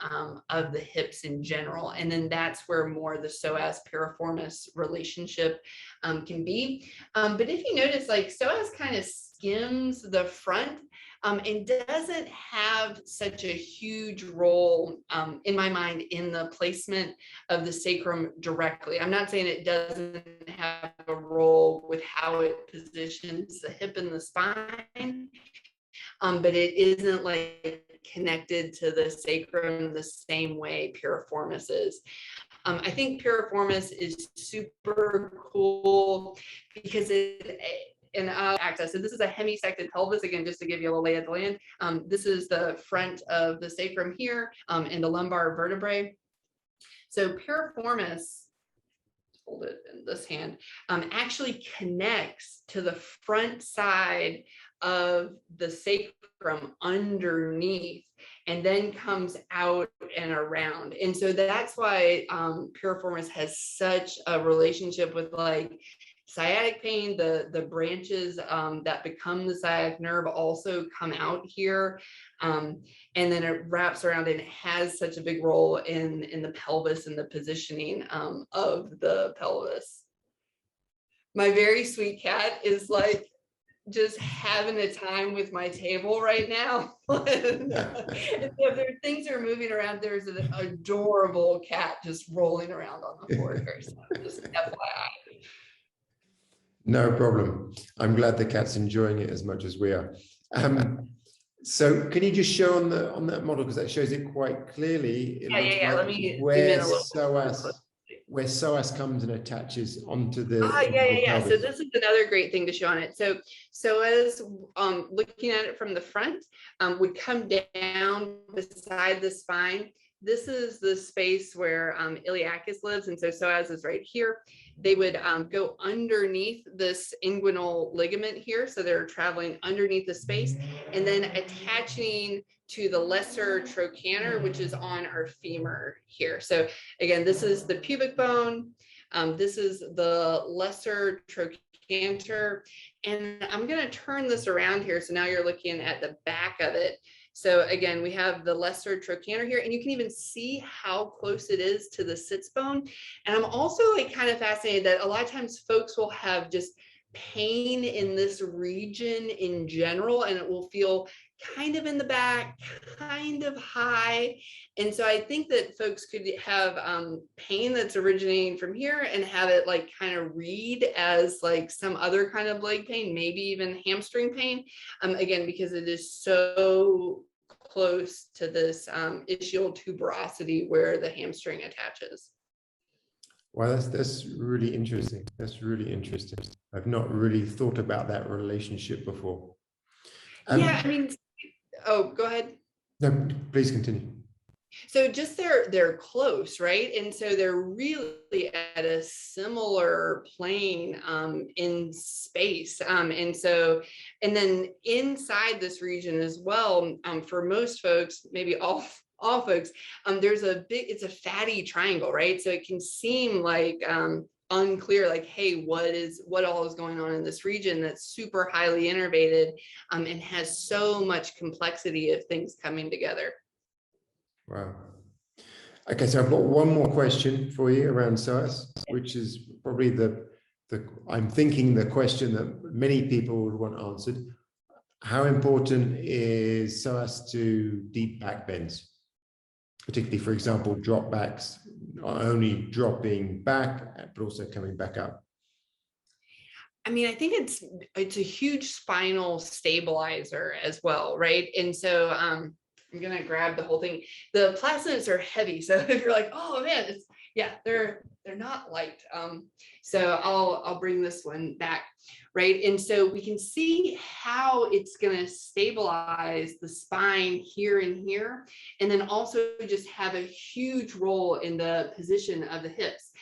of the hips in general. And then that's where more the psoas piriformis relationship can be. But if you notice, like psoas kind of skims the front and doesn't have such a huge role in my mind in the placement of the sacrum directly. I'm not saying it doesn't have a role with how it positions the hip and the spine, but it isn't like connected to the sacrum the same way piriformis is. I think piriformis is super cool because and access. So this is a hemisected pelvis, again, just to give you a little lay of the land. This is the front of the sacrum here and the lumbar vertebrae. So piriformis, hold it in this hand, actually connects to the front side of the sacrum underneath and then comes out and around. And so that's why piriformis has such a relationship with like sciatic pain. The branches that become the sciatic nerve also come out here. And then it wraps around and it has such a big role in the pelvis and the positioning of the pelvis. My very sweet cat is like just having a time with my table right now. And so there are things that are moving around. There's an adorable cat just rolling around on the floor here. So just FYI. No problem. I'm glad the cat's enjoying it as much as we are. So can you just show on that model, because that shows it quite clearly. Yeah. Let me where psoas comes and attaches onto the yeah. So this is another great thing to show on it. So as looking at it from the front, would come down beside the spine. This is the space where iliacus lives, and so psoas is right here. They would go underneath this inguinal ligament here, so they're traveling underneath the space, and then attaching to the lesser trochanter, which is on our femur here. So again, this is the pubic bone. This is the lesser trochanter, and I'm going to turn this around here. So now you're looking at the back of it. So again, we have the lesser trochanter here, and you can even see how close it is to the sits bone. And I'm also like kind of fascinated that a lot of times folks will have just pain in this region in general, and it will feel kind of in the back, kind of high. And so I think that folks could have pain that's originating from here and have it like kind of read as like some other kind of leg pain, maybe even hamstring pain, again, because it is so close to this ischial tuberosity where the hamstring attaches. Wow, that's really interesting. That's really interesting. I've not really thought about that relationship before. Yeah, I mean, oh, go ahead. No, please continue. So just they're close, right? And so they're really at a similar plane in space. And then inside this region as well, for most folks, maybe all folks, it's a fatty triangle, right? So it can seem like unclear, like, hey, what all is going on in this region that's super highly innervated and has so much complexity of things coming together. Wow. Okay, so I've got one more question for you around psoas, which is probably I'm thinking the question that many people would want answered. How important is psoas to deep back bends? Particularly, for example, drop backs, not only dropping back, but also coming back up. I mean, I think it's a huge spinal stabilizer as well, right? And so I'm gonna grab the whole thing. The plastinets are heavy, so if you're like, oh man, they're not light. So I'll bring this one back, right? And so we can see how it's gonna stabilize the spine here and here, and then also just have a huge role in the position of the hips.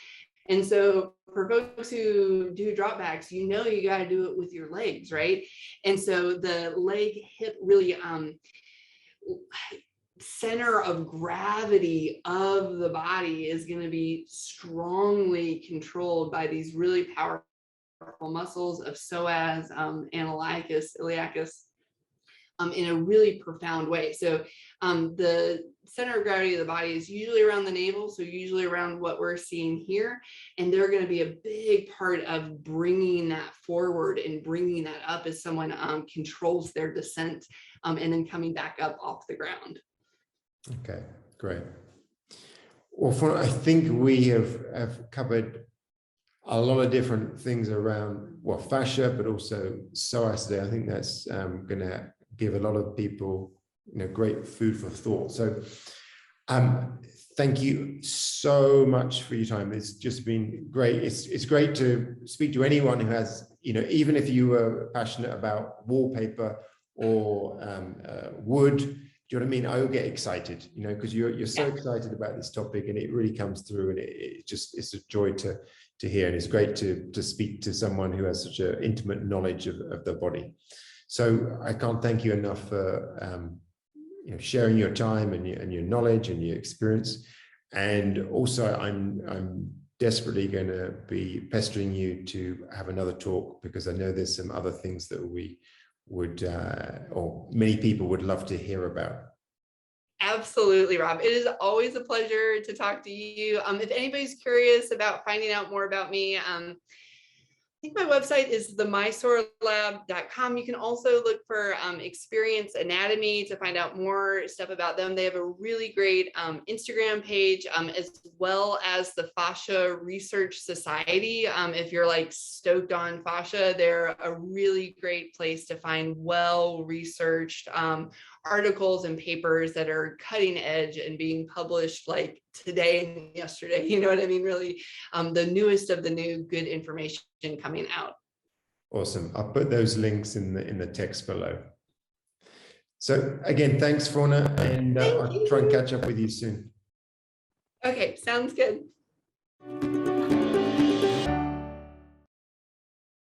And so for folks who do drop backs, you got to do it with your legs, right? And so the leg hip really center of gravity of the body is going to be strongly controlled by these really powerful muscles of psoas, iliacus, in a really profound way. So the center of gravity of the body is usually around the navel, so usually around what we're seeing here, and they're going to be a big part of bringing that forward and bringing that up as someone controls their descent, and then coming back up off the ground. Okay, great. Well, I think we have covered a lot of different things around, well, fascia, but also psoas today. I think that's going to give a lot of people, great food for thought. So thank you so much for your time. It's just been great. It's great to speak to anyone who has, even if you were passionate about wallpaper or wood, do you know what I mean? I will get excited, because you're so excited about this topic, and it really comes through, and it's a joy to hear. And it's great to speak to someone who has such an intimate knowledge of the body. So I can't thank you enough for sharing your time and your knowledge and your experience. And also, I'm desperately going to be pestering you to have another talk, because I know there's some other things that we would, or many people would love to hear about. Absolutely, Rob. It is always a pleasure to talk to you. If anybody's curious about finding out more about me, I think my website is theMysorelab.com. You can also look for Experience Anatomy to find out more stuff about them. They have a really great Instagram page, as well as the Fascia Research Society. If you're like stoked on fascia, they're a really great place to find well-researched articles and papers that are cutting edge and being published like today and yesterday. You know what I mean? Really, the newest of the new good information coming out. Awesome. I'll put those links in the text below. So again, thanks, Fauna, and I'll try and catch up with you soon. Okay, sounds good.